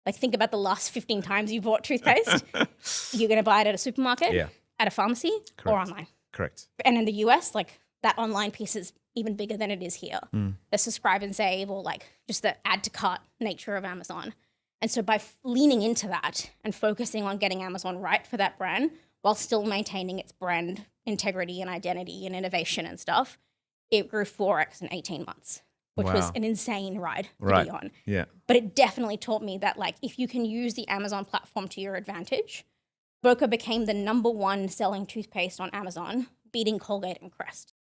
Like think about the last 15 times you bought toothpaste. You're going to buy it at a supermarket, at a pharmacy, or online. Correct. And in the US, like that online piece is even bigger than it is here. The subscribe and save, or like just the add to cart nature of Amazon. And so by leaning into that and focusing on getting Amazon right for that brand while still maintaining its brand integrity and identity and innovation and stuff, it grew 4x in 18 months, which was an insane ride to be on. Yeah. But it definitely taught me that like if you can use the Amazon platform to your advantage, Boca became the #1 selling toothpaste on Amazon, beating Colgate and Crest.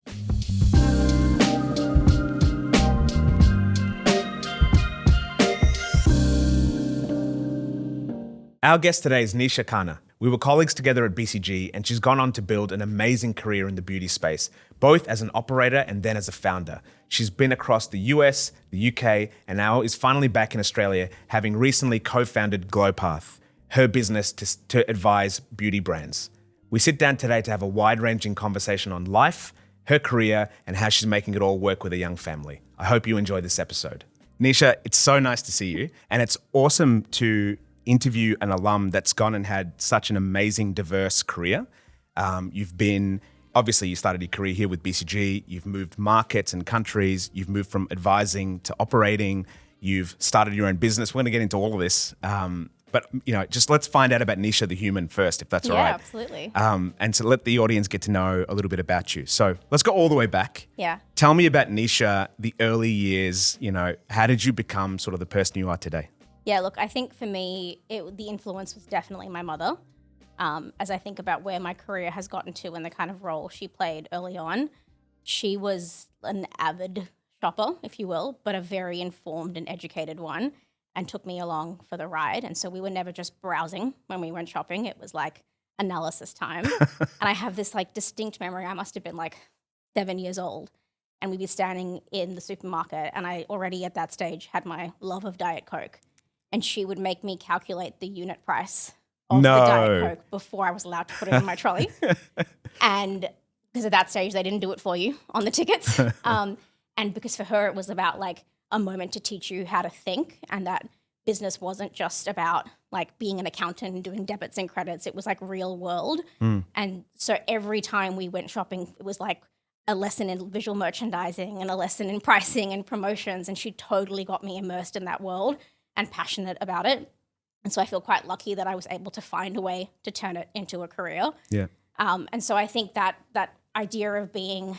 Our guest today is Nisha Karna. We were colleagues together at BCG, and she's gone on to build an amazing career in the beauty space, both as an operator and then as a founder. She's been across the US, the UK, and now is finally back in Australia, having recently co-founded GLOWPATH, her business to advise beauty brands. We sit down today to have a wide-ranging conversation on life, her career, and how she's making it all work with a young family. I hope you enjoy this episode. Nisha, it's so nice to see you, and it's awesome to interview an alum that's gone and had such an amazing, diverse career. Obviously you started your career here with BCG, you've moved markets and countries, you've moved from advising to operating, you've started your own business. We're gonna get into all of this. But just let's find out about Nisha the human first, if that's all right. Yeah, absolutely. And to let the audience get to know a little bit about you. So let's go all the way back. Yeah. Tell me about Nisha, the early years, how did you become sort of the person you are today? Yeah, look, I think for me, the influence was definitely my mother. As I think about where my career has gotten to and the kind of role she played early on, she was an avid shopper, if you will, but a very informed and educated one, and took me along for the ride. And so we were never just browsing when we went shopping. It was like analysis time. And I have this like distinct memory. I must have been like 7 years old. And we'd be standing in the supermarket, and I already at that stage had my love of Diet Coke. And she would make me calculate the unit price of the Diet Coke before I was allowed to put it in my trolley. And because at that stage, they didn't do it for you on the tickets. And because for her, it was about like a moment to teach you how to think, and that business wasn't just about like being an accountant and doing debits and credits. It was like real world. And so every time we went shopping, it was like a lesson in visual merchandising and a lesson in pricing and promotions. And she totally got me immersed in that world and passionate about it. And so I feel quite lucky that I was able to find a way to turn it into a career. Yeah. And so I think that idea of being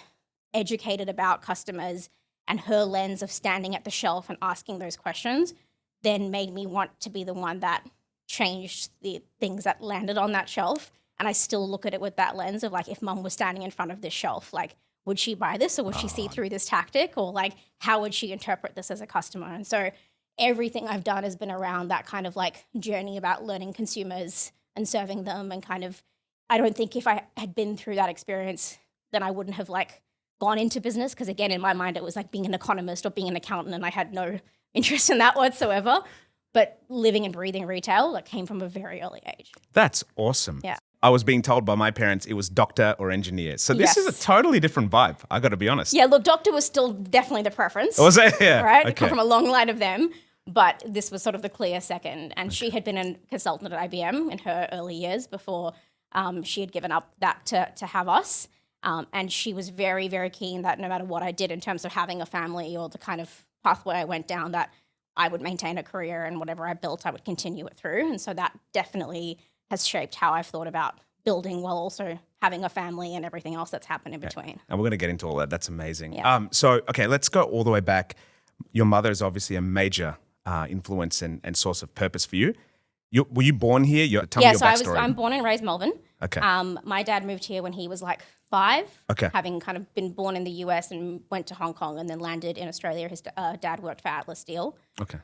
educated about customers and her lens of standing at the shelf and asking those questions then made me want to be the one that changed the things that landed on that shelf. And I still look at it with that lens of like, if mum was standing in front of this shelf, like, would she buy this, or would she see through this tactic, or like, how would she interpret this as a customer? And so everything I've done has been around that kind of like journey about learning consumers and serving them, and kind of, I don't think if I had been through that experience, then I wouldn't have like gone into business. Because again, in my mind, it was like being an economist or being an accountant, and I had no interest in that whatsoever. But living and breathing retail like came from a very early age. That's awesome. Yeah. I was being told by my parents it was doctor or engineer. So this is a totally different vibe, I got to be honest. Yeah, look, doctor was still definitely the preference. Was it? Yeah. Right? Okay. Come from a long line of them. But this was sort of the clear second. And she had been a consultant at IBM in her early years before she had given up that to have us. And she was very, very keen that no matter what I did in terms of having a family or the kind of pathway I went down, that I would maintain a career, and whatever I built, I would continue it through. And so that definitely has shaped how I've thought about building while also having a family and everything else that's happened in between. And we're going to get into all that. That's amazing. Yeah. Okay, let's go all the way back. Your mother is obviously a major influence and source of purpose for you. Were you born here? Tell me your backstory. I'm born and raised Melbourne. Okay. My dad moved here when he was like 5. Okay. Having kind of been born in the US and went to Hong Kong and then landed in Australia. His dad worked for Atlas Steel. Okay.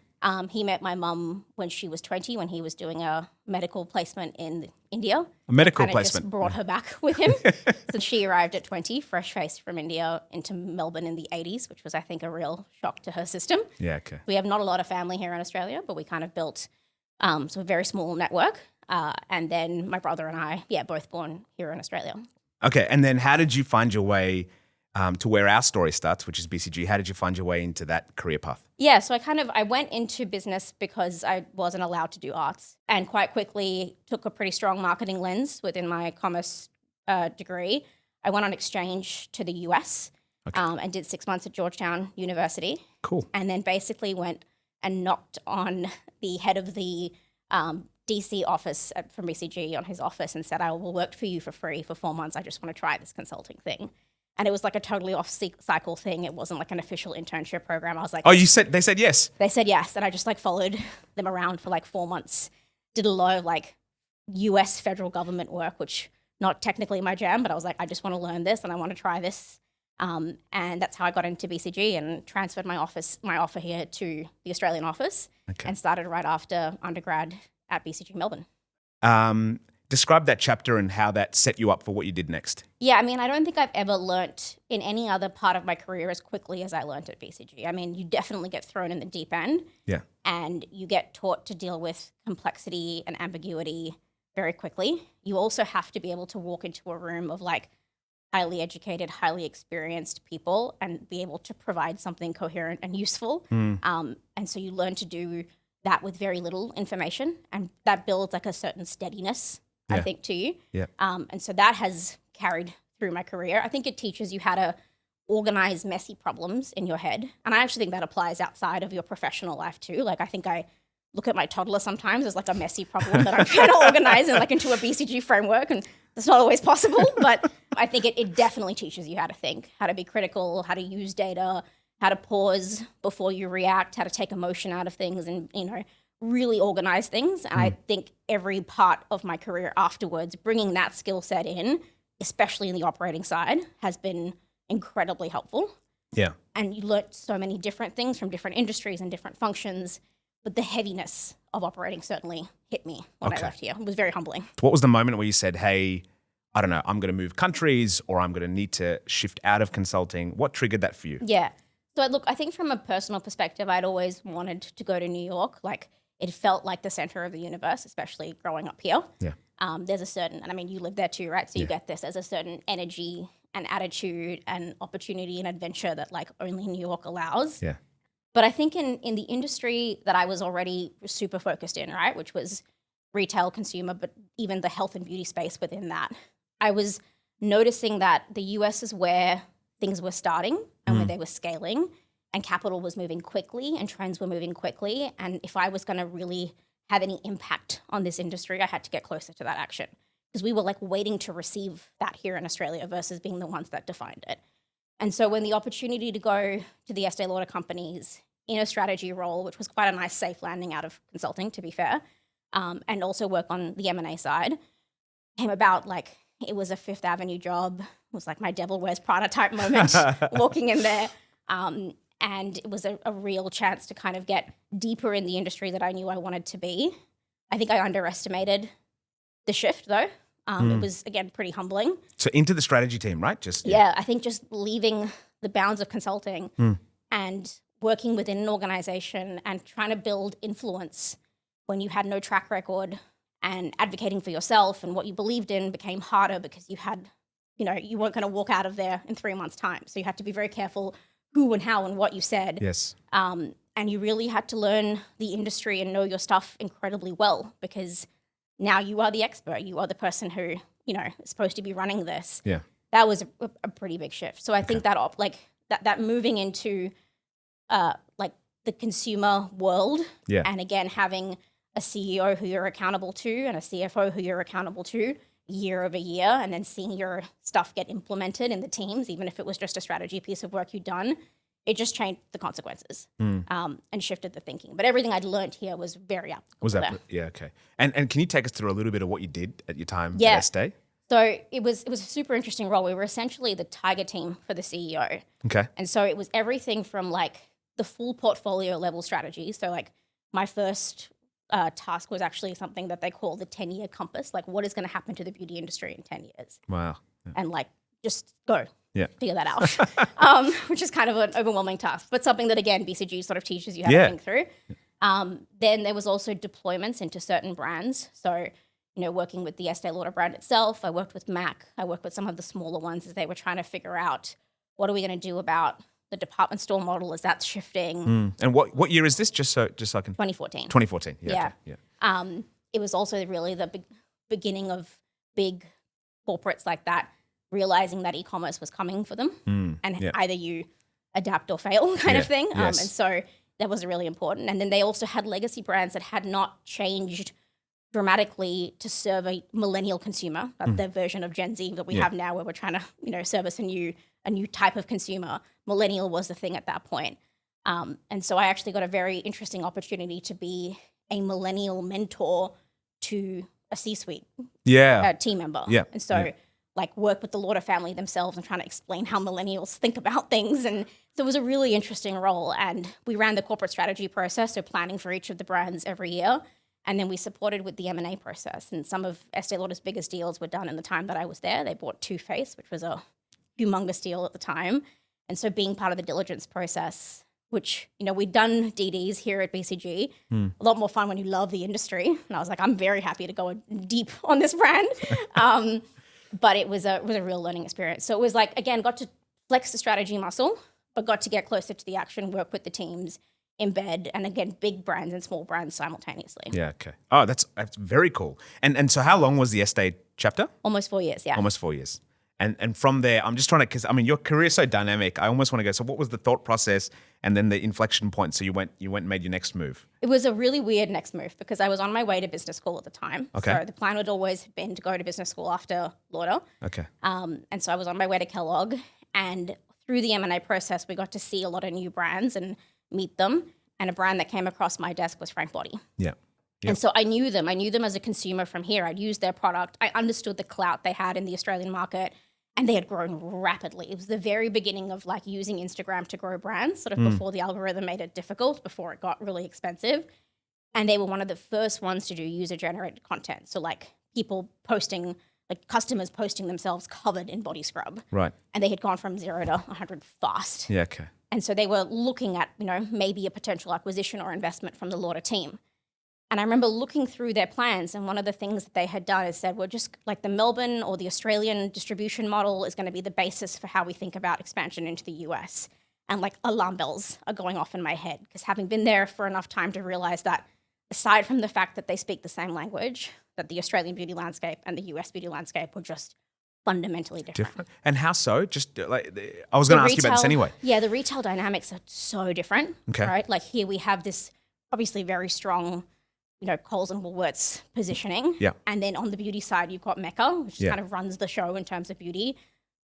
He met my mum when she was 20, when he was doing a medical placement in India. A medical Kind of placement. just brought her back with him. So she arrived at 20, fresh-faced from India into Melbourne in the 80s, which was, I think, a real shock to her system. Yeah, okay. We have not a lot of family here in Australia, but we kind of built a very small network. And then my brother and I, both born here in Australia. Okay, and then how did you find your way to where our story starts, which is BCG. How did you find your way into that career path? Yeah, so I went into business because I wasn't allowed to do arts, and quite quickly took a pretty strong marketing lens within my commerce degree. I went on exchange to the US and did 6 months at Georgetown University. Cool. And then basically went and knocked on the head of the DC office from BCG on his office and said, I will work for you for free for 4 months. I just want to try this consulting thing. And it was like a totally off-cycle thing. It wasn't like an official internship program. I was like... Oh, they said yes? They said yes. And I just like followed them around for like 4 months. Did a lot of like US federal government work, which not technically my jam, but I was like, I just want to learn this and I want to try this. And that's how I got into BCG and transferred my offer here to the Australian office and started right after undergrad at BCG Melbourne. Describe that chapter and how that set you up for what you did next. Yeah, I mean, I don't think I've ever learnt in any other part of my career as quickly as I learnt at BCG. I mean, you definitely get thrown in the deep end. Yeah. And you get taught to deal with complexity and ambiguity very quickly. You also have to be able to walk into a room of like highly educated, highly experienced people and be able to provide something coherent and useful. And so you learn to do that with very little information, and that builds like a certain steadiness, I think, to you. Yeah. And so that has carried through my career. I think it teaches you how to organize messy problems in your head. And I actually think that applies outside of your professional life too. Like I think I look at my toddler sometimes as like a messy problem that I'm trying to organize and like into a BCG framework, and that's not always possible. But I think it definitely teaches you how to think, how to be critical, how to use data, how to pause before you react, how to take emotion out of things and, you know, really organize things. And I think every part of my career afterwards, bringing that skill set in, especially in the operating side, has been incredibly helpful. Yeah. And you learnt so many different things from different industries and different functions, but the heaviness of operating certainly hit me when I left here. It was very humbling. What was the moment where you said, hey, I don't know, I'm going to move countries or I'm going to need to shift out of consulting? What triggered that for you? Yeah. So look, I think from a personal perspective, I'd always wanted to go to New York. Like it felt like the center of the universe, especially growing up here. Yeah. There's a certain, and I mean, you live there too, right? So you get this, there's a certain energy and attitude and opportunity and adventure that like only New York allows. Yeah. But I think in the industry that I was already super focused in, right, which was retail, consumer, but even the health and beauty space within that, I was noticing that the US is where things were starting and where they were scaling, and capital was moving quickly and trends were moving quickly. And if I was going to really have any impact on this industry, I had to get closer to that action, because we were like waiting to receive that here in Australia versus being the ones that defined it. And so when the opportunity to go to the Estee Lauder companies in a strategy role, which was quite a nice safe landing out of consulting, to be fair, and also work on the M&A side, came about, like it was a Fifth Avenue job. It was like my Devil Wears Prada type moment walking in there. And it was a real chance to kind of get deeper in the industry that I knew I wanted to be. I think I underestimated the shift though. It was, again, pretty humbling. So into the strategy team, right? Yeah, I think just leaving the bounds of consulting and working within an organization and trying to build influence when you had no track record, and advocating for yourself and what you believed in became harder because you had, you know, you weren't going to walk out of there in 3 months' time. So you had to be very careful who and how and what you said. Yes. And you really had to learn the industry and know your stuff incredibly well, because now you are the expert. You are the person who, you know, is supposed to be running this. Yeah. That was a pretty big shift. So I think that that moving into like the consumer world, and again having a CEO who you're accountable to and a CFO who you're accountable to year over year, and then seeing your stuff get implemented in the teams, even if it was just a strategy piece of work you'd done, it just changed the consequences and shifted the thinking. But everything I'd learned here was very applicable. Was that? Yeah, okay. And can you take us through a little bit of what you did at your time at Estee? So it was a super interesting role. We were essentially the tiger team for the CEO. Okay. And so it was everything from like the full portfolio level strategy. So like my first task was actually something that they call the 10-year compass. Like, what is going to happen to the beauty industry in 10 years? Wow. Yeah. And like, just go. Yeah. Figure that out, which is kind of an overwhelming task, but something that, again, BCG sort of teaches you how to think through. Then there was also deployments into certain brands. So, you know, working with the Estee Lauder brand itself, I worked with MAC. I worked with some of the smaller ones as they were trying to figure out what are we going to do about the department store model as that's shifting? And what year is this? Just so I can. 2014. 2014. Yeah. Yeah. Okay. Yeah. It was also really the beginning of big corporates like that realizing that e-commerce was coming for them, and either you adapt or fail kind of thing. Yes. And so that was really important. And then they also had legacy brands that had not changed dramatically to serve a millennial consumer, the version of Gen Z that we have now, where we're trying to, service a new type of consumer. Millennial was the thing at that point. And so I actually got a very interesting opportunity to be a millennial mentor to a C-suite team member. Yeah. And so work with the Lauder family themselves and trying to explain how millennials think about things. And so it was a really interesting role. And we ran the corporate strategy process, so planning for each of the brands every year. And then we supported with the M&A process. And some of Estee Lauder's biggest deals were done in the time that I was there. They bought Too Faced, which was a humongous deal at the time. And so being part of the diligence process, which, we'd done DDs here at BCG, a lot more fun when you love the industry. And I was like, I'm very happy to go deep on this brand. But it was a real learning experience. So it was again, got to flex the strategy muscle, but got to get closer to the action, work with the teams, embed, and again, big brands and small brands simultaneously. Yeah, okay. Oh, that's very cool. And so how long was the Estee chapter? Almost 4 years, yeah. Almost 4 years. And from there, I'm just trying to, because your career is so dynamic. I almost want to go, so what was the thought process and then the inflection point? So you went and made your next move. It was a really weird next move because I was on my way to business school at the time. Okay. So the plan had always been to go to business school after Lauder. Okay. And so I was on my way to Kellogg, and through the M&A process, we got to see a lot of new brands and meet them. And a brand that came across my desk was Frank Body. Yeah. Yep. And so I knew them. I knew them as a consumer from here. I'd used their product. I understood the clout they had in the Australian market. And they had grown rapidly. It was the very beginning of using Instagram to grow brands, sort of before the algorithm made it difficult, before it got really expensive. And they were one of the first ones to do user-generated content. So people posting, customers posting themselves covered in body scrub. Right. And they had gone from 0 to 100 fast. Yeah, okay. And so they were looking at, maybe a potential acquisition or investment from the Lauder team. And I remember looking through their plans, and one of the things that they had done is said, well, just the Melbourne or the Australian distribution model is going to be the basis for how we think about expansion into the US. And alarm bells are going off in my head, because having been there for enough time to realize that aside from the fact that they speak the same language, that the Australian beauty landscape and the US beauty landscape were just fundamentally different. And how so? Just I was going to ask you about this anyway. Yeah, the retail dynamics are so different. Okay. Right? Here we have this obviously very strong Coles and Woolworths positioning. Yeah. And then on the beauty side, you've got Mecca, which kind of runs the show in terms of beauty.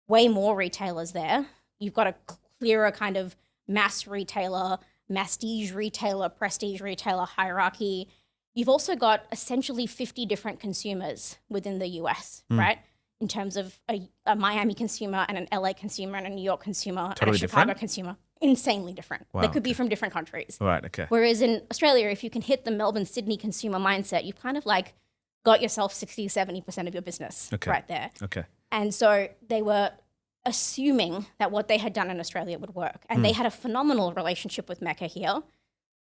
Way more retailers there. You've got a clearer kind of mass retailer, prestige retailer hierarchy. You've also got essentially 50 different consumers within the US, right? In terms of a Miami consumer and an LA consumer and a New York consumer and a Chicago consumer. Insanely different. Wow, they could be from different countries. Right, okay. Whereas in Australia, if you can hit the Melbourne, Sydney consumer mindset, you've kind of got yourself 60, 70% of your business right there. Okay. And so they were assuming that what they had done in Australia would work. And they had a phenomenal relationship with Mecca here.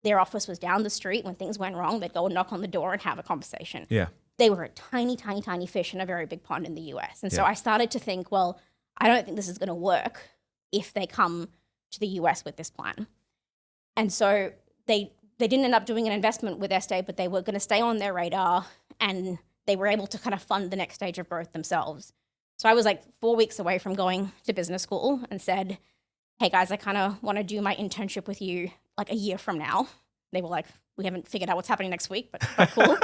Their office was down the street. When things went wrong, they'd go and knock on the door and have a conversation. Yeah. They were a tiny, tiny, tiny fish in a very big pond in the US. And so I started to think, well, I don't think this is going to work if they come to the US with this plan. And so they didn't end up doing an investment with Estee, but they were going to stay on their radar, and they were able to kind of fund the next stage of growth themselves. So I was 4 weeks away from going to business school and said, hey guys, I kind of want to do my internship with you a year from now. They were like, we haven't figured out what's happening next week, but cool.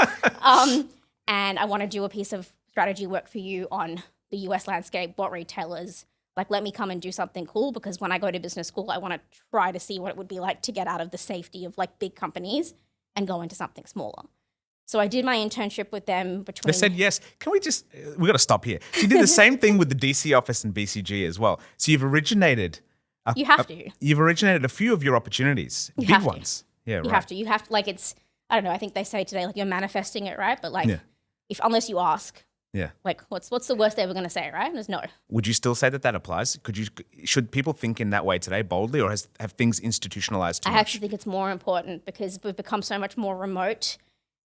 And I want to do a piece of strategy work for you on the US landscape, what retailers, let me come and do something cool, because when I go to business school, I want to try to see what it would be like to get out of the safety of big companies and go into something smaller. So I did my internship with them between... They said yes. Can we just... we got to stop here. You did the same thing with the DC office and BCG as well. So you've originated... You have to. You've originated a few of your opportunities, big ones. Yeah, right. You have to. You have to, it's... I don't know, I think they say today, you're manifesting it, right? But unless you ask... Yeah. What's the worst they were going to say, right? There's no. Would you still say that applies? Should people think in that way today boldly, or have things institutionalized too much? I actually think it's more important because we've become so much more remote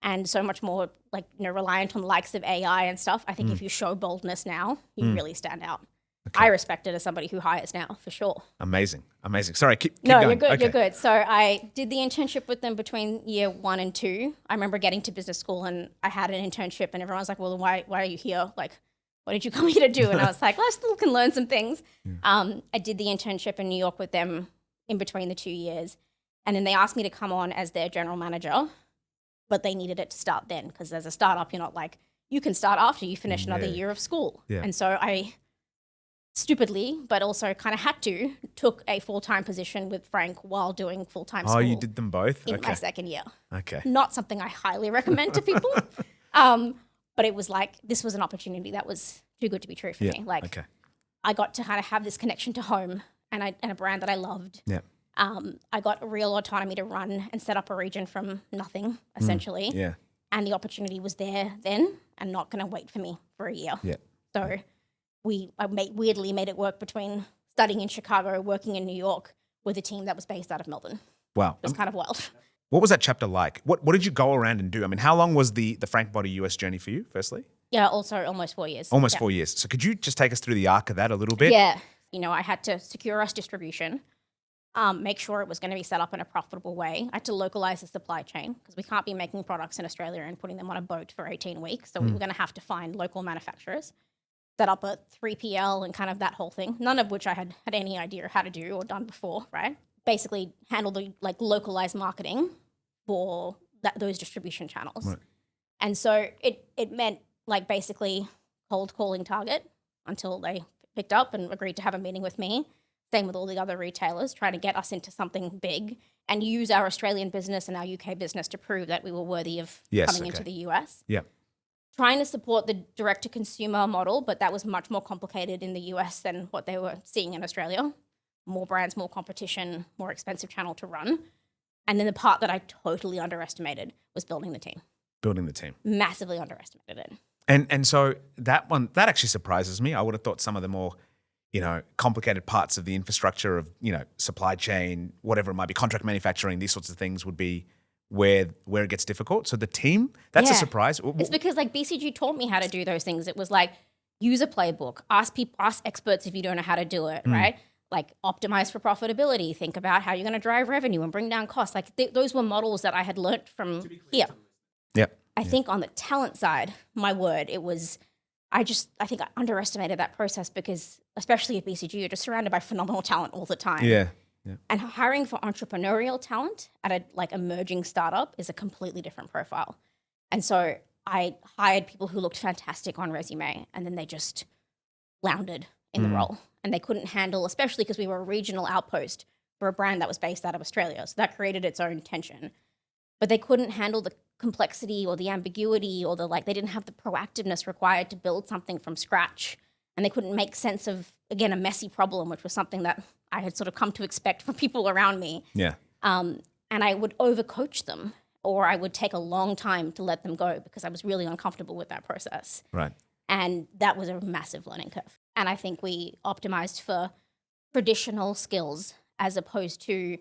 and so much more reliant on the likes of AI and stuff. I think if you show boldness now, you really stand out. I respect it as somebody who hires now, for sure. Amazing. Sorry, keep No, going. you're good. Okay. You're good. So I did the internship with them between year 1 and 2. I remember getting to business school and I had an internship and everyone was like, well, why are you here? Like, what did you come here to do? And I was like, well, I still can learn some things. I did the internship in New York with them in between the 2 years. And then they asked me to come on as their general manager, but they needed it to start then because as a startup, you're not like, you can start after you finish another year of school. Yeah. And so I stupidly, but also kind of had to, took a full-time position with Frank while doing full-time school. Oh, you did them both? In my second year. Okay. Not something I highly recommend to people. But it was like, this was an opportunity that was too good to be true for me. Like, I got to kind of have this connection to home and a brand that I loved. Yeah. I got real autonomy to run and set up a region from nothing, essentially. Yeah. And the opportunity was there then and not going to wait for me for a year. Yeah. So I weirdly made it work between studying in Chicago, working in New York with a team that was based out of Melbourne. Wow. It was kind of wild. What was that chapter like? What did you go around and do? I mean, how long was the Frank Body US journey for you, firstly? Yeah, also almost 4 years. Almost 4 years. So could you just take us through the arc of that a little bit? Yeah. You know, I had to secure us distribution, make sure it was going to be set up in a profitable way. I had to localize the supply chain because we can't be making products in Australia and putting them on a boat for 18 weeks. So we were going to have to find local manufacturers, set up a 3PL and kind of that whole thing, none of which I had any idea how to do or done before, right? Basically handle the localized marketing for those distribution channels. Right. And so it meant basically cold calling Target until they picked up and agreed to have a meeting with me. Same with all the other retailers, trying to get us into something big and use our Australian business and our UK business to prove that we were worthy of coming into the US. Yeah. Trying to support the direct-to-consumer model, but that was much more complicated in the US than what they were seeing in Australia. More brands, more competition, more expensive channel to run. And then the part that I totally underestimated was building the team. Building the team. Massively underestimated it. And so that actually surprises me. I would have thought some of the more, complicated parts of the infrastructure of, supply chain, whatever it might be, contract manufacturing, these sorts of things would be where it gets difficult. So the team, that's a surprise. It's because BCG taught me how to do those things. It was use a playbook, ask experts if you don't know how to do it, right? Optimize for profitability, think about how you're going to drive revenue and bring down costs. Those were models that I had learnt from here. Yep. I think on the talent side, my word, it was, I think I underestimated that process because especially at BCG, you're just surrounded by phenomenal talent all the time. Yeah. And hiring for entrepreneurial talent at a emerging startup is a completely different profile. And so I hired people who looked fantastic on resume and then they just floundered in the role. And they couldn't handle, especially because we were a regional outpost for a brand that was based out of Australia. So that created its own tension. But they couldn't handle the complexity or the ambiguity or they didn't have the proactiveness required to build something from scratch. And they couldn't make sense of, again, a messy problem, which was something that I had sort of come to expect from people around me. Yeah. And I would overcoach them or I would take a long time to let them go because I was really uncomfortable with that process. Right. And that was a massive learning curve. And I think we optimized for traditional skills as opposed to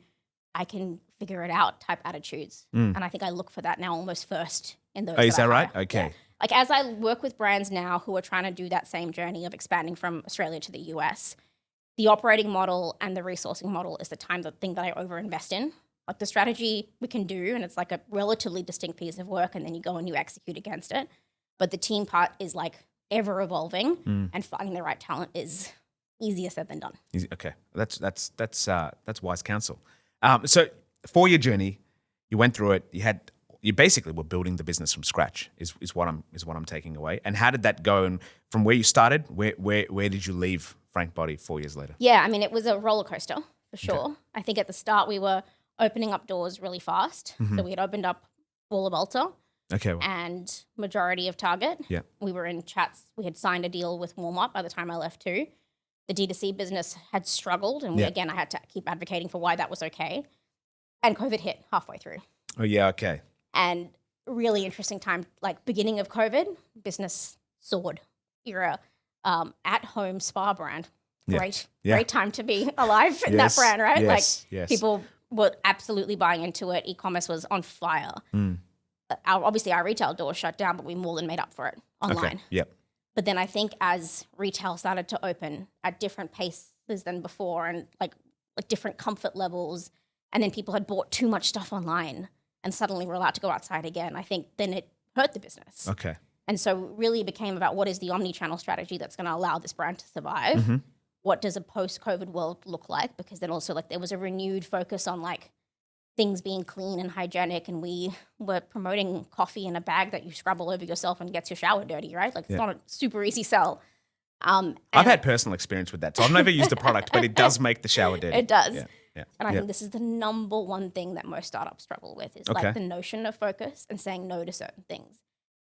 I can figure it out type attitudes. And I think I look for that now almost first in those. Is that right? Okay. Yeah. As I work with brands now who are trying to do that same journey of expanding from Australia to the US, the operating model and the resourcing model is the thing that I overinvest in. The strategy we can do, and it's a relatively distinct piece of work, and then you go and you execute against it. But the team part is ever evolving, and finding the right talent is easier said than done. Okay, that's wise counsel. So 4-year journey, you went through it. You basically were building the business from scratch. Is what I'm taking away. And how did that go? And from where you started, where did you leave Frank Body 4 years later? Yeah, I mean it was a roller coaster for sure. Okay. I think at the start we were opening up doors really fast. So we had opened up Walla Bolter. Okay. And majority of Target. Yeah. We were in chats. We had signed a deal with Walmart by the time I left too. The D2C business had struggled. And again, I had to keep advocating for why that was okay. And COVID hit halfway through. Oh, yeah. Okay. And really interesting time, beginning of COVID, business soared. You're a at-home spa brand. Great time to be alive in that brand, right? Yes. People were absolutely buying into it. E-commerce was on fire. Obviously our retail doors shut down, but we more than made up for it online. Okay. Yep. But then I think as retail started to open at different paces than before and like different comfort levels, and then people had bought too much stuff online and suddenly were allowed to go outside again, I think then it hurt the business. Okay. And so really it became about what is the omni-channel strategy that's going to allow this brand to survive? Mm-hmm. What does a post-COVID world look like? Because then also like there was a renewed focus on like things being clean and hygienic, and we were promoting coffee in a bag that you scrub all over yourself and gets your shower dirty, right? Like it's not a super easy sell. I've had personal experience with that. So I've never used the product, but it does make the shower dirty. It does. Yeah. Yeah. And I think this is the number one thing that most startups struggle with is like the notion of focus and saying no to certain things.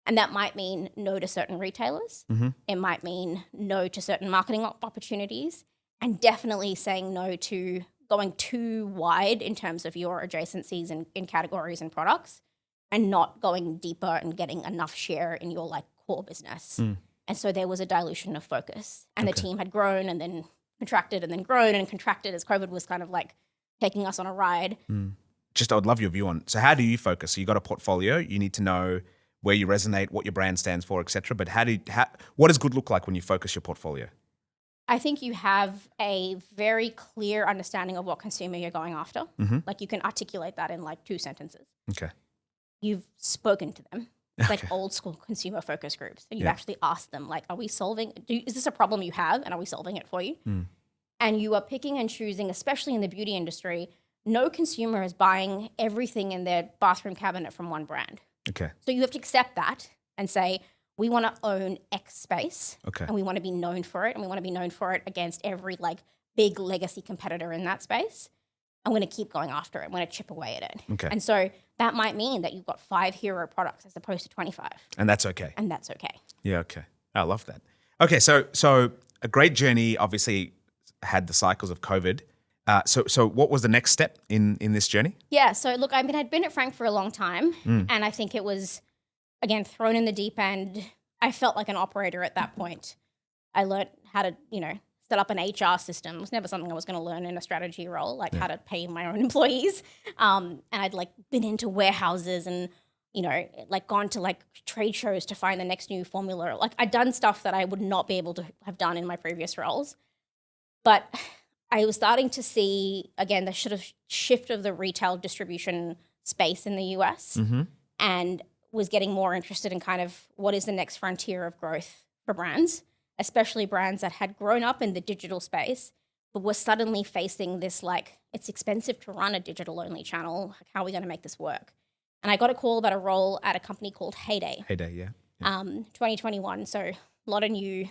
And that might mean no to certain retailers. Mm-hmm. It might mean no to certain marketing opportunities, and definitely saying no to going too wide in terms of your adjacencies and in categories and products, and not going deeper and getting enough share in your like core business. And so there was a dilution of focus, and the team had grown and then contracted and then grown and contracted as COVID was kind of like taking us on a ride. Just I would love your view on, so how do you focus? So you got a portfolio, you need to know where you resonate, what your brand stands for, etc. But what does good look like when you focus your portfolio? I think you have a very clear understanding of what consumer you're going after. Mm-hmm. Like you can articulate that in like 2 sentences. Okay. You've spoken to them. It's like old school consumer focus groups. And you actually ask them like, are we solving, is this a problem you have and are we solving it for you? And you are picking and choosing, especially in the beauty industry, no consumer is buying everything in their bathroom cabinet from one brand. Okay. So you have to accept that and say, we want to own X space, Okay. and we want to be known for it, and we want to be known for it against every like big legacy competitor in that space. I'm going to keep going after it. I'm going to chip away at it. Okay. And so that might mean that you've got 5 hero products as opposed to 25. And that's okay. And that's okay. Yeah, okay. I love that. Okay, so a great journey, obviously had the cycles of COVID. So what was the next step in this journey? Yeah, so look, I mean, I'd been at Frank for a long time, and I think it was, again, thrown in the deep end. I felt like an operator at that point. I learned how to, set up an HR system. It was never something I was going to learn in a strategy role, like how to pay my own employees. And I'd like been into warehouses and, like gone to like trade shows to find the next new formula. Like I'd done stuff that I would not be able to have done in my previous roles. But I was starting to see, again, the sort of shift of the retail distribution space in the US, and was getting more interested in kind of what is the next frontier of growth for brands, especially brands that had grown up in the digital space, but were suddenly facing this like, it's expensive to run a digital-only channel. Like, how are we going to make this work? And I got a call about a role at a company called Heyday. Heyday, yeah. 2021, so a lot of new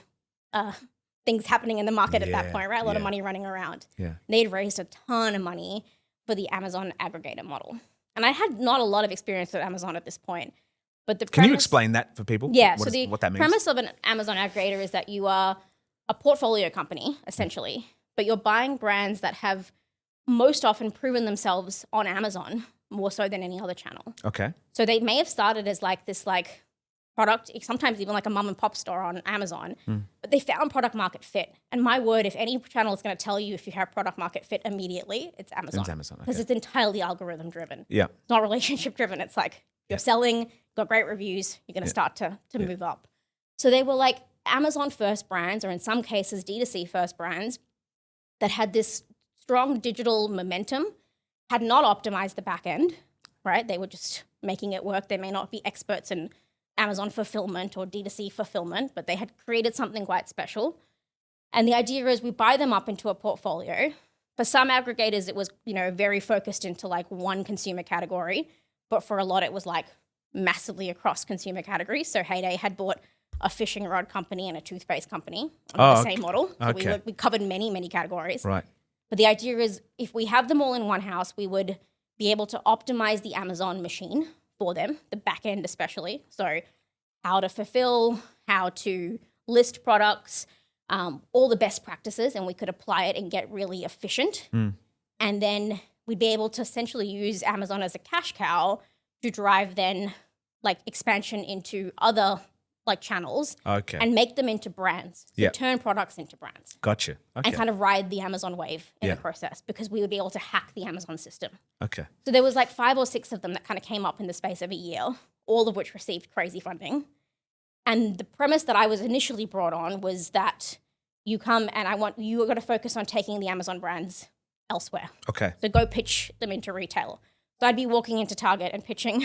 things happening in the market at that point, right? A lot of money running around. Yeah. They'd raised a ton of money for the Amazon aggregator model. And I had not a lot of experience with Amazon at this point. But the Can you explain that for people? Yeah, What that means? Premise of an Amazon aggregator is that you are a portfolio company, essentially, but you're buying brands that have most often proven themselves on Amazon more so than any other channel. Okay. So they may have started as like this like product, sometimes even like a mom and pop store on Amazon, but they found product market fit. And my word, if any channel is going to tell you if you have product market fit immediately, it's Amazon. It's Amazon, Because it's entirely algorithm driven. Yeah. It's not relationship driven. It's like you're selling, got great reviews, you're going to start to move up. So they were like Amazon first brands, or in some cases D2C first brands that had this strong digital momentum, had not optimized the back end, right? They were just making it work. They may not be experts in Amazon fulfillment or D2C fulfillment, but they had created something quite special. And the idea is we buy them up into a portfolio. For some aggregators, it was, very focused into like one consumer category, but for a lot, it was like massively across consumer categories. So Heyday had bought a fishing rod company and a toothpaste company on the same model. So we covered many, many categories. Right. But the idea is if we have them all in one house, we would be able to optimize the Amazon machine for them, the back end especially. So how to fulfill, how to list products, all the best practices, and we could apply it and get really efficient. And then we'd be able to essentially use Amazon as a cash cow to drive then like expansion into other like channels and make them into brands. So turn products into brands. Gotcha. Okay. And kind of ride the Amazon wave in the process, because we would be able to hack the Amazon system. Okay. So there was like 5 or 6 of them that kind of came up in the space of a year, all of which received crazy funding. And the premise that I was initially brought on was that you come and you are going to focus on taking the Amazon brands elsewhere. Okay. So go pitch them into retail. So I'd be walking into Target and pitching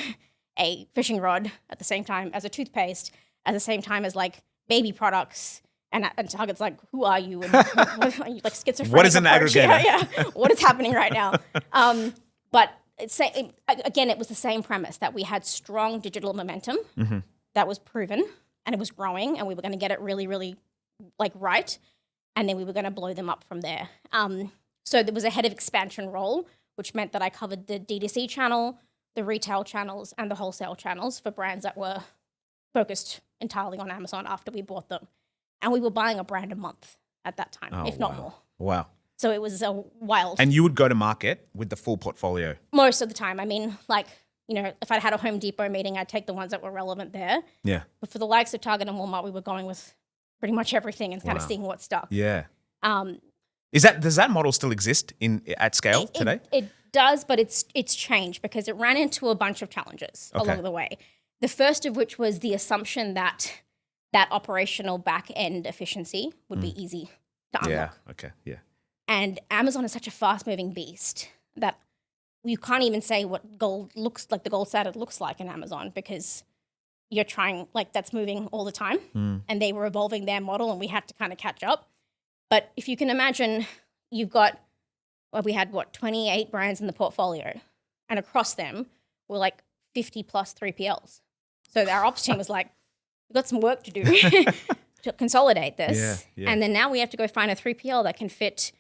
a fishing rod at the same time as a toothpaste, at the same time as like baby products. And Target's like, who are you? And are you like schizophrenic? What is an approach? aggregator? Yeah. What is happening right now? But again, it was the same premise that we had strong digital momentum that was proven and it was growing and we were going to get it really, really like right. And then we were going to blow them up from there. So there was a head of expansion role, which meant that I covered the D2C channel, the retail channels, and the wholesale channels for brands that were focused entirely on Amazon after we bought them. And we were buying a brand a month at that time, if not more. Wow. So it was a wild. And you would go to market with the full portfolio? Most of the time. I mean, like, you know, if I had a Home Depot meeting, I'd take the ones that were relevant there. Yeah. But for the likes of Target and Walmart, we were going with pretty much everything and kind of seeing what stuck. Yeah. Does that model still exist at scale today? It does, but it's changed because it ran into a bunch of challenges along the way. The first of which was the assumption that operational back end efficiency would be easy to unlock. Yeah. Okay. Yeah. And Amazon is such a fast moving beast that you can't even say what gold looks like, the gold standard looks like in Amazon, because you're trying, like, that's moving all the time and they were evolving their model and we had to kind of catch up. But if you can imagine, we had 28 brands in the portfolio, and across them were like 50 plus 3PLs. So our ops team was like, we've got some work to do to consolidate this. Yeah. And then now we have to go find a 3PL that can fit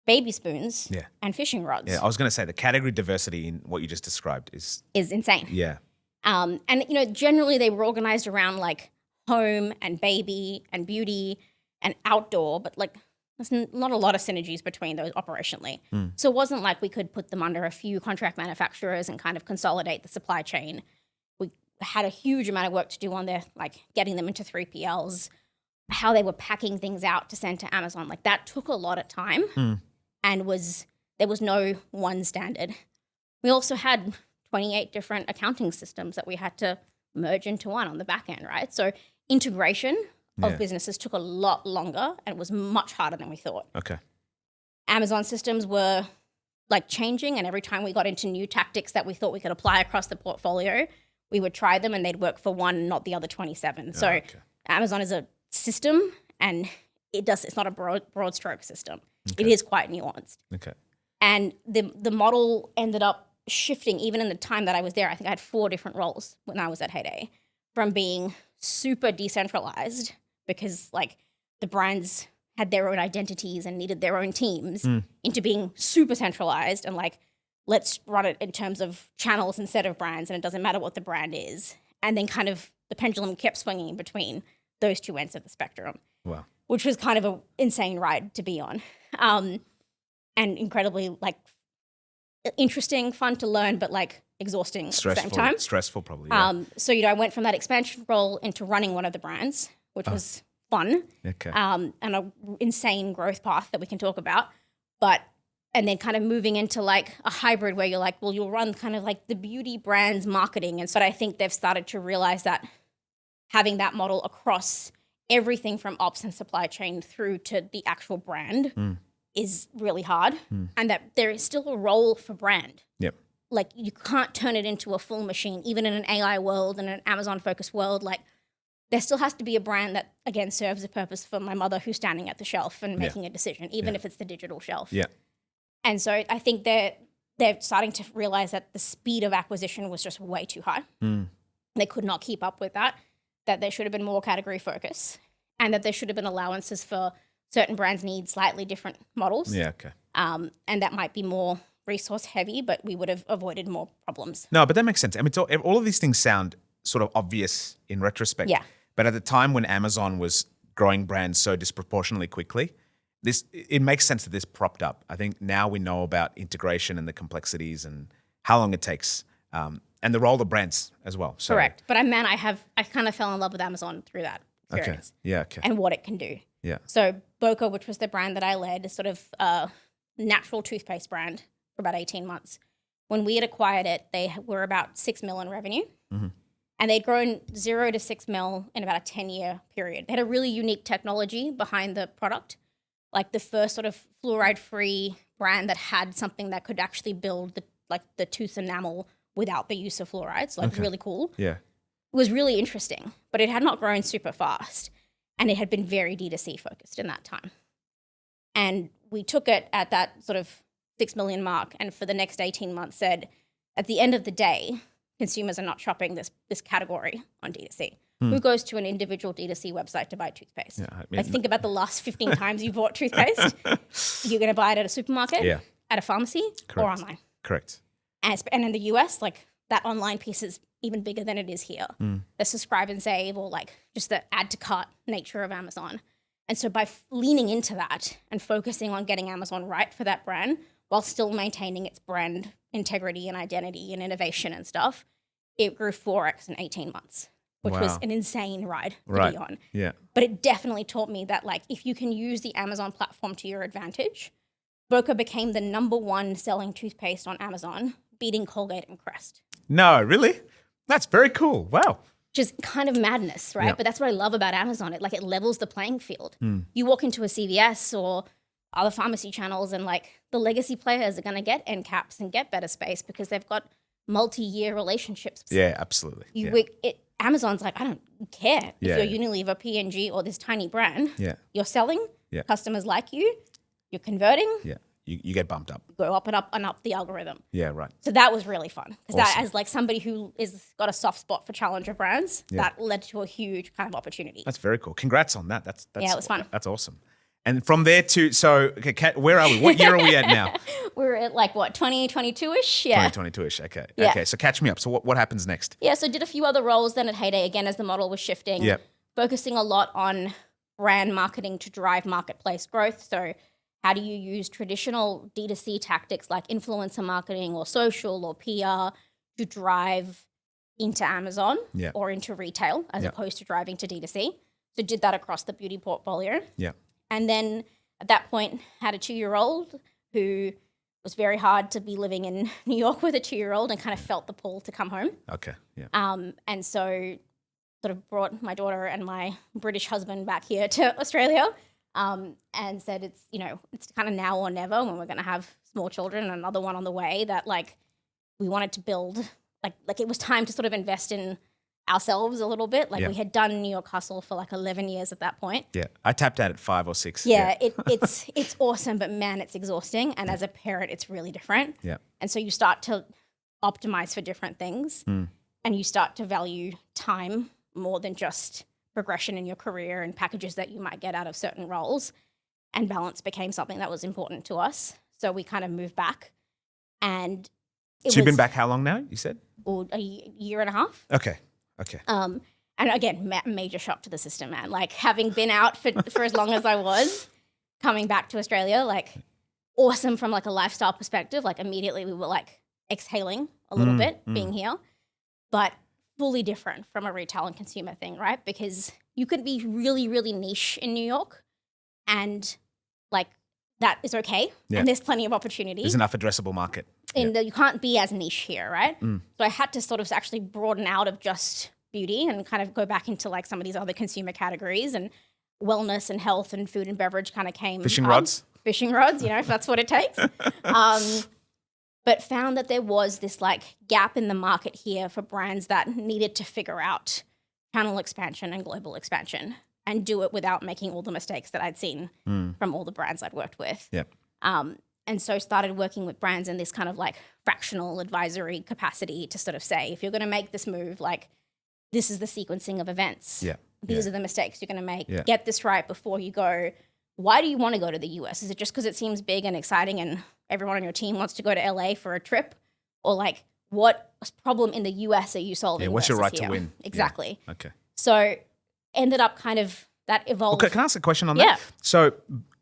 baby spoons and fishing rods. Yeah, I was going to say the category diversity in what you just described is insane. Yeah. And, you know, generally they were organized around like home and baby and beauty and outdoor, but like there's not a lot of synergies between those operationally. So it wasn't like we could put them under a few contract manufacturers and kind of consolidate the supply chain. We had a huge amount of work to do on their, like, getting them into 3PLs, how they were packing things out to send to Amazon. Like, that took a lot of time and there was no one standard. We also had 28 different accounting systems that we had to merge into one on the back end, right? So integration of businesses took a lot longer and was much harder than we thought. Okay. Amazon systems were like changing, and every time we got into new tactics that we thought we could apply across the portfolio, we would try them and they'd work for one, not the other 27. So Amazon is a system and it's not a broad stroke system. Okay. It is quite nuanced. Okay. And the model ended up shifting even in the time that I was there. I think I had 4 different roles when I was at Heyday, from being super decentralized because like the brands had their own identities and needed their own teams into being super centralized and like, let's run it in terms of channels instead of brands and it doesn't matter what the brand is. And then kind of the pendulum kept swinging between those two ends of the spectrum. Wow. Which was kind of an insane ride to be on. And incredibly like interesting, fun to learn, but like exhausting at the same time. Stressful probably, yeah. So, you know, I went from that expansion role into running one of the brands, which was fun. Okay. And an insane growth path that we can talk about. And then kind of moving into like a hybrid where you're like, well, you'll run kind of like the beauty brands marketing. And so I think they've started to realize that having that model across everything from ops and supply chain through to the actual brand is really hard, and that there is still a role for brand. Yep. Like you can't turn it into a full machine, even in an AI world and an Amazon-focused world. Like there still has to be a brand that, again, serves a purpose for my mother who's standing at the shelf and making a decision, even if it's the digital shelf. Yeah. And so I think they're starting to realize that the speed of acquisition was just way too high. They could not keep up with that there should have been more category focus, and that there should have been allowances for certain brands need slightly different models. Yeah, okay. And that might be more resource heavy, but we would have avoided more problems. No, but that makes sense. I mean, all of these things sound sort of obvious in retrospect. Yeah. But at the time when Amazon was growing brands so disproportionately quickly, it makes sense that this propped up. I think now we know about integration and the complexities and how long it takes, and the role of brands as well. So, correct. But I kind of fell in love with Amazon through that experience. Okay. Yeah. Okay. And what it can do. Yeah. So Boca, which was the brand that I led, is sort of a natural toothpaste brand for about 18 months. When we had acquired it, they were about $6 million revenue. And they'd grown 0 to 6 mil in about a 10-year period. They had a really unique technology behind the product, like the first sort of fluoride-free brand that had something that could actually build the tooth enamel without the use of fluoride. So really cool. Yeah. It was really interesting, but it had not grown super fast, and it had been very D2C focused in that time. And we took it at that sort of 6 million mark, and for the next 18 months said, at the end of the day, consumers are not shopping this category on D2C. Who goes to an individual D2C website to buy toothpaste? Yeah, I mean, Think about the last 15 times you bought toothpaste. You're going to buy it at a supermarket, at a pharmacy, or online. Correct. And in the US, that online piece is even bigger than it is here. The subscribe and save, or just the add to cart nature of Amazon. And so by leaning into that and focusing on getting Amazon right for that brand while still maintaining its brand integrity and identity and innovation and stuff, it grew 4x in 18 months, which was an insane ride to be on. Yeah. But it definitely taught me that if you can use the Amazon platform to your advantage, Boca became the #1 selling toothpaste on Amazon, beating Colgate and Crest. No, really? That's very cool. Wow. Which is kind of madness, right? Yeah. But that's what I love about Amazon. It levels the playing field. You walk into a CVS or other pharmacy channels, and the legacy players are going to get end caps and get better space because they've got multi-year relationships. Yeah, absolutely. Amazon's I don't care Yeah. if you're Unilever, P&G, or this tiny brand. Yeah. You're selling. Yeah. Customers like you. You're converting. Yeah. You get bumped up. Go up and up and up the algorithm. Yeah, right. So that was really fun because Awesome. that, as somebody who is got a soft spot for challenger brands, that led to a huge kind of opportunity. That's very cool. Congrats on that. That's it was fun. That's awesome. And from there okay, Kat, where are we? What year are we at now? We're at 2022-ish? Yeah. 2022-ish. Okay. Yeah. Okay. So catch me up. So what happens next? Yeah. So did a few other roles then at Heyday, again, as the model was shifting. Yep. Focusing a lot on brand marketing to drive marketplace growth. So how do you use traditional D2C tactics like influencer marketing or social or PR to drive into Amazon or into retail as opposed to driving to D2C? So did that across the beauty portfolio. Yeah. And then at that point had a 2-year-old who was very hard to be living in New York with a 2-year-old and kind of felt the pull to come home. Okay. Yeah. And so sort of brought my daughter and my British husband back here to Australia and said it's kind of now or never when we're going to have small children and another one on the way, that we wanted to build, it was time to sort of invest in ourselves a little bit. We had done New York Hustle for 11 years at that point. Yeah. I tapped out at 5 or 6. Yeah. It's awesome, but man, it's exhausting. And as a parent, it's really different. Yeah. And so you start to optimize for different things and you start to value time more than just progression in your career and packages that you might get out of certain roles. And balance became something that was important to us. So we kind of moved back. And you've been back how long now, you said? A year and a half. Okay. And again, major shock to the system, man. Having been out for as long as I was, coming back to Australia, awesome from a lifestyle perspective. Immediately we were exhaling a little bit being here, but fully different from a retail and consumer thing, right? Because you could be really, really niche in New York and that is okay. Yeah. And there's plenty of opportunity. There's enough addressable market. And you can't be as niche here, right? So I had to sort of actually broaden out of just beauty and kind of go back into some of these other consumer categories, and wellness and health and food and beverage kind of came. Fishing rods, if that's what it takes. But found that there was this gap in the market here for brands that needed to figure out channel expansion and global expansion and do it without making all the mistakes that I'd seen from all the brands I'd worked with. Yep. And so started working with brands in this kind of fractional advisory capacity to sort of say, if you're going to make this move, this is the sequencing of events. Yeah. These are the mistakes you're going to make. Yeah. Get this right before you go. Why do you want to go to the US? Is it just because it seems big and exciting and everyone on your team wants to go to LA for a trip? Or what problem in the US are you solving? Yeah, what's your right here? to win? Exactly. Yeah. Okay. So ended up kind of that evolved. Okay, can I ask a question on Yeah. that? So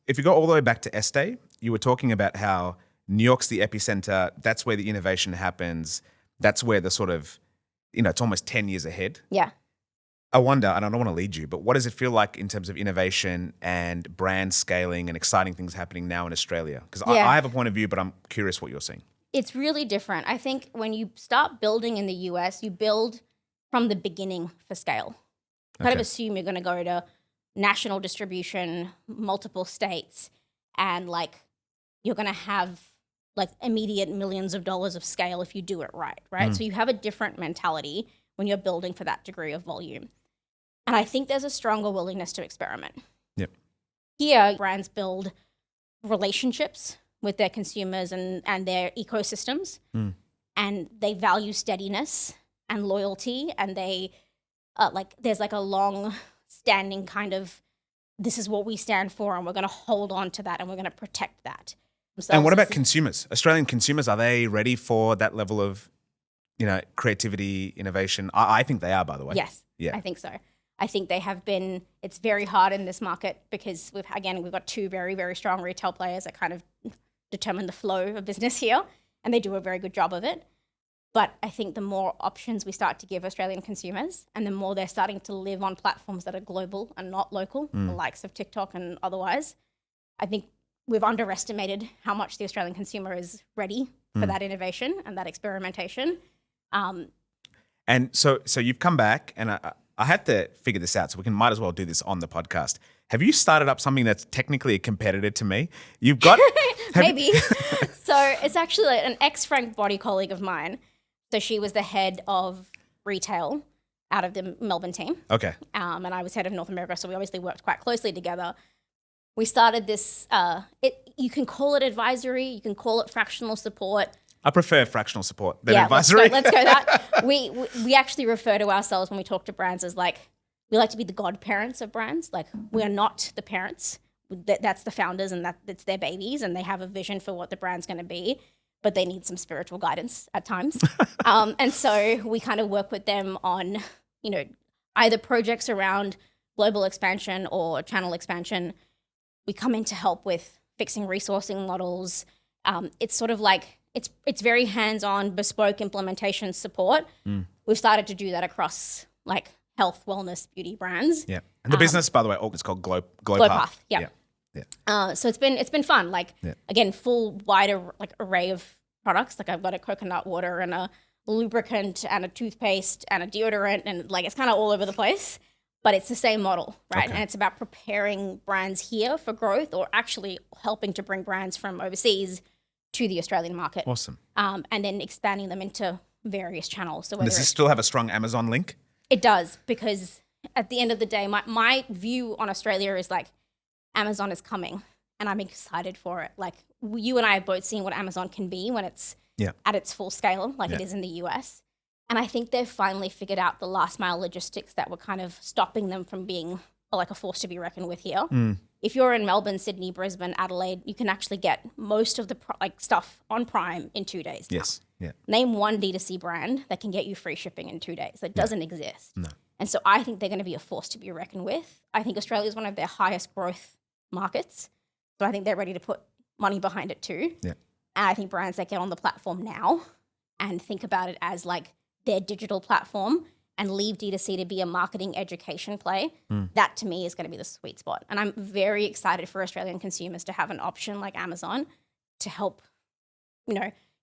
if you go all the way back to Estee, you were talking about how New York's the epicenter. That's where the innovation happens. That's where the sort of, it's almost 10 years ahead. Yeah. I wonder, and I don't want to lead you, but what does it feel like in terms of innovation and brand scaling and exciting things happening now in Australia? Because I have a point of view, but I'm curious what you're seeing. It's really different. I think when you start building in the US, you build from the beginning for scale. Kind of Okay. assume you're going to go to national distribution, multiple states, and like you're going to have like immediate millions of dollars of scale if you do it right, right? So you have a different mentality when you're building for that degree of volume. And I think there's a stronger willingness to experiment. Yep. Here, brands build relationships with their consumers and their ecosystems, and they value steadiness and loyalty, and they like there's like a long standing kind of this is what we stand for, and we're going to hold on to that, and we're going to protect that. And what about consumers? Australian consumers, are they ready for that level of, creativity, innovation? I think they are, by the way. Yes, Yeah. I think so. I think they have been. It's very hard in this market because we've got two very, very strong retail players that kind of determine the flow of business here, and they do a very good job of it. But I think the more options we start to give Australian consumers, and the more they're starting to live on platforms that are global and not local, the likes of TikTok and otherwise, I think we've underestimated how much the Australian consumer is ready for that innovation and that experimentation. And so you've come back, and I had to figure this out, so we might as well do this on the podcast. Have you started up something that's technically a competitor to me? You've got maybe. So it's actually like an ex-Frank Body colleague of mine. So she was the head of retail out of the Melbourne team. Okay. And I was head of North America, so we obviously worked quite closely together. We started this, you can call it advisory, you can call it fractional support. I prefer fractional support than advisory. Let's go that. We actually refer to ourselves when we talk to brands as like, we like to be the godparents of brands. Like, we are not the parents. That's the founders, and that's their babies, and they have a vision for what the brand's going to be, but they need some spiritual guidance at times. And so we kind of work with them on, either projects around global expansion or channel expansion. We come in to help with fixing resourcing models. It's sort of like, it's very hands-on, bespoke implementation support. We've started to do that across like health, wellness, beauty brands. Yeah. And the business, by the way, it's called GLOWPATH. Yeah. Yeah. So it's been fun. Like, again, full wider like array of products. Like, I've got a coconut water and a lubricant and a toothpaste and a deodorant, and like it's kind of all over the place. But it's the same model, right? Okay. And it's about preparing brands here for growth, or actually helping to bring brands from overseas to the Australian market. Awesome. And then expanding them into various channels. So Does this still have a strong Amazon link? It does, because at the end of the day, my view on Australia is like, Amazon is coming, and I'm excited for it. Like, you and I have both seen what Amazon can be when it's at its full scale, like it is in the US. And I think they've finally figured out the last mile logistics that were kind of stopping them from being like a force to be reckoned with here. If you're in Melbourne, Sydney, Brisbane, Adelaide, you can actually get most of the stuff on Prime in 2 days. Yes. Yeah. Name one D2C brand that can get you free shipping in 2 days. That doesn't exist. No. And so I think they're going to be a force to be reckoned with. I think Australia is one of their highest growth markets. So I think they're ready to put money behind it too. Yeah. And I think brands that get on the platform now and think about it as like their digital platform and leave D2C to be a marketing education play, that to me is going to be the sweet spot. And I'm very excited for Australian consumers to have an option like Amazon to help,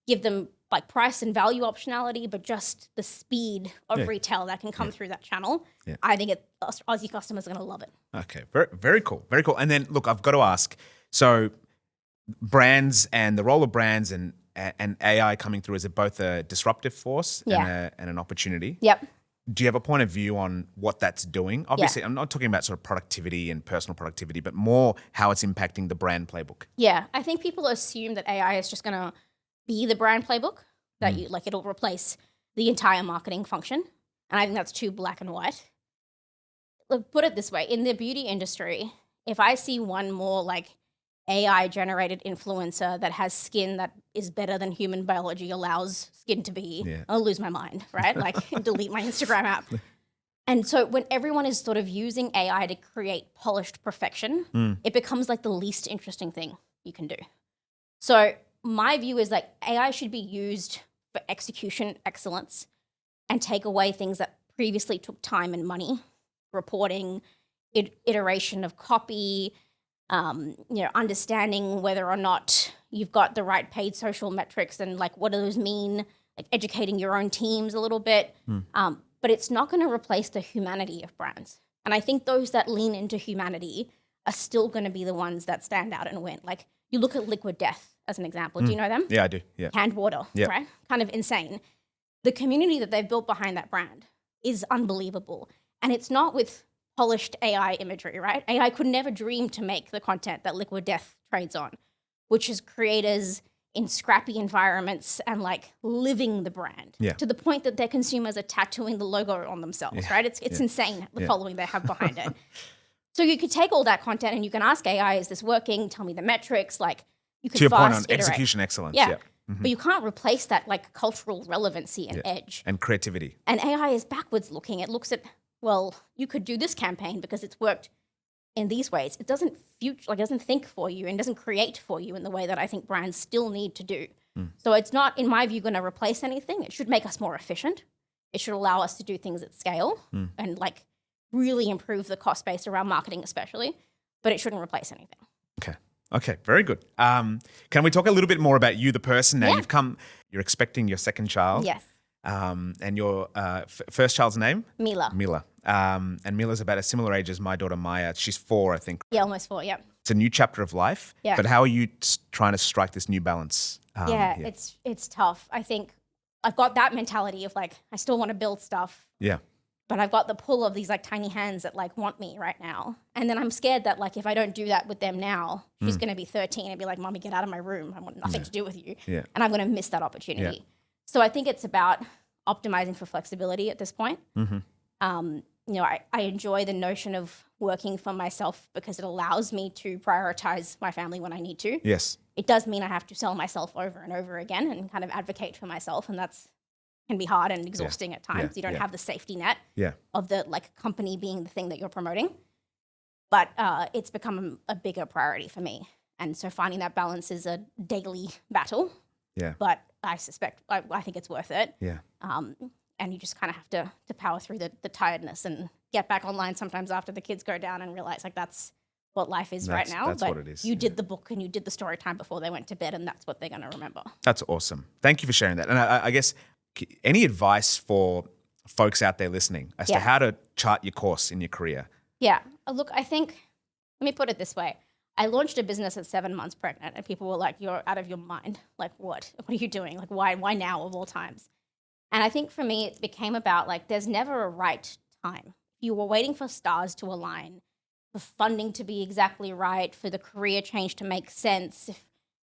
give them like price and value optionality, but just the speed of retail that can come through that channel. Yeah. I think Aussie customers are going to love it. Okay, very, very cool, very cool. And then look, I've got to ask, so brands and the role of brands and AI coming through, is it both a disruptive force and an opportunity? Yep. Do you have a point of view on what that's doing? Obviously, I'm not talking about sort of productivity and personal productivity, but more how it's impacting the brand playbook. Yeah, I think people assume that AI is just going to be the brand playbook, that it'll replace the entire marketing function. And I think that's too black and white. Look, put it this way, in the beauty industry, if I see one more like AI generated influencer that has skin that is better than human biology allows skin to be, I'll lose my mind, right? Like delete my Instagram app. And so when everyone is sort of using AI to create polished perfection, it becomes like the least interesting thing you can do. So my view is like AI should be used for execution excellence and take away things that previously took time and money, reporting, iteration of copy, understanding whether or not you've got the right paid social metrics and like what do those mean, like educating your own teams a little bit. But but it's not going to replace the humanity of brands. And I think those that lean into humanity are still going to be the ones that stand out and win. Like you look at Liquid Death as an example. Do you know them? Yeah, I do. Yeah. Canned water, Yeah. right? Kind of insane. The community that they've built behind that brand is unbelievable. And it's not with polished AI imagery, right? AI could never dream to make the content that Liquid Death trades on, which is creators in scrappy environments and like living the brand to the point that their consumers are tattooing the logo on themselves, right? It's insane the following they have behind it. So you could take all that content and you can ask AI, is this working? Tell me the metrics. Like you could To your point on iterate. execution excellence. Yeah. But you can't replace that like cultural relevancy and edge. And creativity. And AI is backwards looking. It looks at, well, you could do this campaign because it's worked in these ways. It doesn't doesn't think for you and doesn't create for you in the way that I think brands still need to do. So it's not, in my view, going to replace anything. It should make us more efficient. It should allow us to do things at scale and like really improve the cost base around marketing especially, but it shouldn't replace anything. Okay, very good. Can we talk a little bit more about you, the person? Now you're expecting your second child. Yes. And your first child's name? Mila. Mila. And Mila's about a similar age as my daughter Maya. She's 4, I think. Yeah, almost 4, yeah. It's a new chapter of life. Yeah. But how are you trying to strike this new balance? It's tough. I think I've got that mentality of like, I still want to build stuff. Yeah. But I've got the pull of these like tiny hands that like want me right now. And then I'm scared that like if I don't do that with them now, she's going to be 13 and be like, Mommy, get out of my room. I want nothing to do with you. Yeah. And I'm going to miss that opportunity. So I think it's about optimizing for flexibility at this point. I enjoy the notion of working for myself because it allows me to prioritize my family when I need to. Yes. It does mean I have to sell myself over and over again and kind of advocate for myself. And that's can be hard and exhausting at times. You don't have the safety net of the like company being the thing that you're promoting. But it's become a bigger priority for me. And so finding that balance is a daily battle. Yeah. But I suspect, I think it's worth it. Yeah. And you just kind of have to power through the tiredness and get back online sometimes after the kids go down and realize like that's what life is right now. That's what it is. You did the book and you did the story time before they went to bed and that's what they're going to remember. That's awesome. Thank you for sharing that. And I guess any advice for folks out there listening as to how to chart your course in your career? Yeah. Look, I think, let me put it this way. I launched a business at 7 months pregnant and people were like, you're out of your mind. Like, what? What are you doing? Like, why now of all times? And I think for me, it became about like, there's never a right time. You were waiting for stars to align, for funding to be exactly right, for the career change to make sense,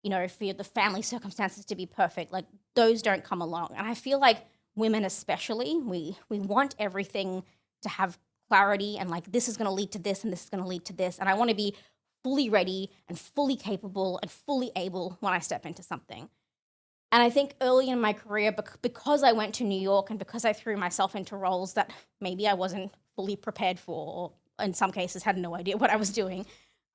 for the family circumstances to be perfect. Like, those don't come along. And I feel like women especially, we want everything to have clarity and like, this is going to lead to this and this is going to lead to this. And I want to be fully ready and fully capable and fully able when I step into something. And I think early in my career, because I went to New York and because I threw myself into roles that maybe I wasn't fully prepared for, or in some cases had no idea what I was doing,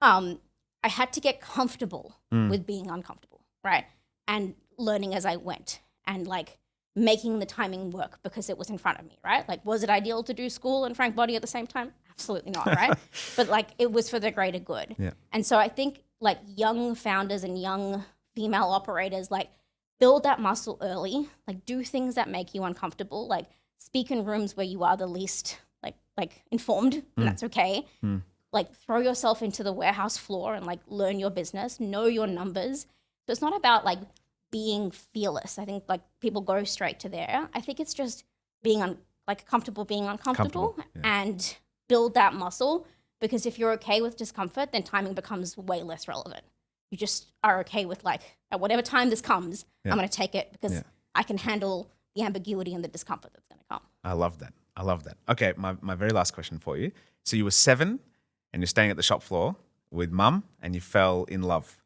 I had to get comfortable with being uncomfortable, right? And learning as I went and like making the timing work because it was in front of me, right? Like, was it ideal to do school and Frank Body at the same time? Absolutely not, right? But like, it was for the greater good. Yeah. And so I think like young founders and young female operators, like build that muscle early, like do things that make you uncomfortable, like speak in rooms where you are the least like informed, and that's okay. Like throw yourself into the warehouse floor and like learn your business, know your numbers. So it's not about like being fearless. I think like people go straight to there. I think it's just being comfortable being uncomfortable and build that muscle, because if you're okay with discomfort, then timing becomes way less relevant. You just are okay with like, at whatever time this comes, I'm going to take it because I can handle the ambiguity and the discomfort that's going to come. I love that. Okay, my very last question for you. So you were 7 and you're staying at the shop floor with mum and you fell in love,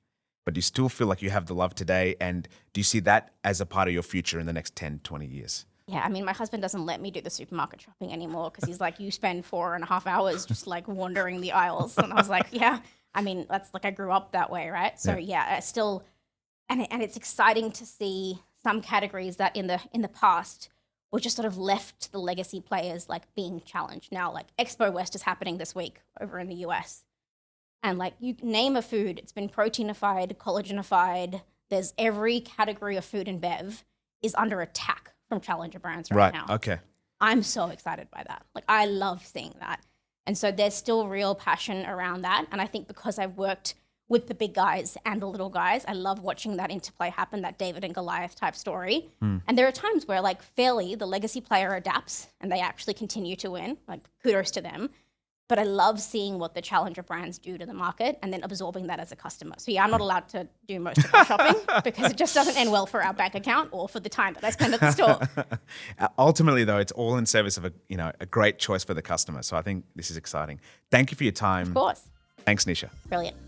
but you still feel like you have the love today. And do you see that as a part of your future in the next 10, 20 years? Yeah, I mean, my husband doesn't let me do the supermarket shopping anymore because he's like, you spend 4.5 hours just like wandering the aisles. And I was like, yeah, I mean, that's like, I grew up that way, right? So I still, and it's exciting to see some categories that in the past were just sort of left to the legacy players like being challenged. Now, like Expo West is happening this week over in the US. And like you name a food, it's been proteinified, collagenified. There's every category of food and bev is under attack from challenger brands right now. Okay. I'm so excited by that. Like, I love seeing that. And so there's still real passion around that. And I think because I've worked with the big guys and the little guys, I love watching that interplay happen, that David and Goliath type story. And there are times where, like, fairly, the legacy player adapts and they actually continue to win. Like, kudos to them. But I love seeing what the challenger brands do to the market and then absorbing that as a customer. So yeah, I'm not allowed to do most of my shopping because it just doesn't end well for our bank account or for the time that I spend at the store. Ultimately, though, it's all in service of a great choice for the customer. So I think this is exciting. Thank you for your time. Of course. Thanks, Nisha. Brilliant.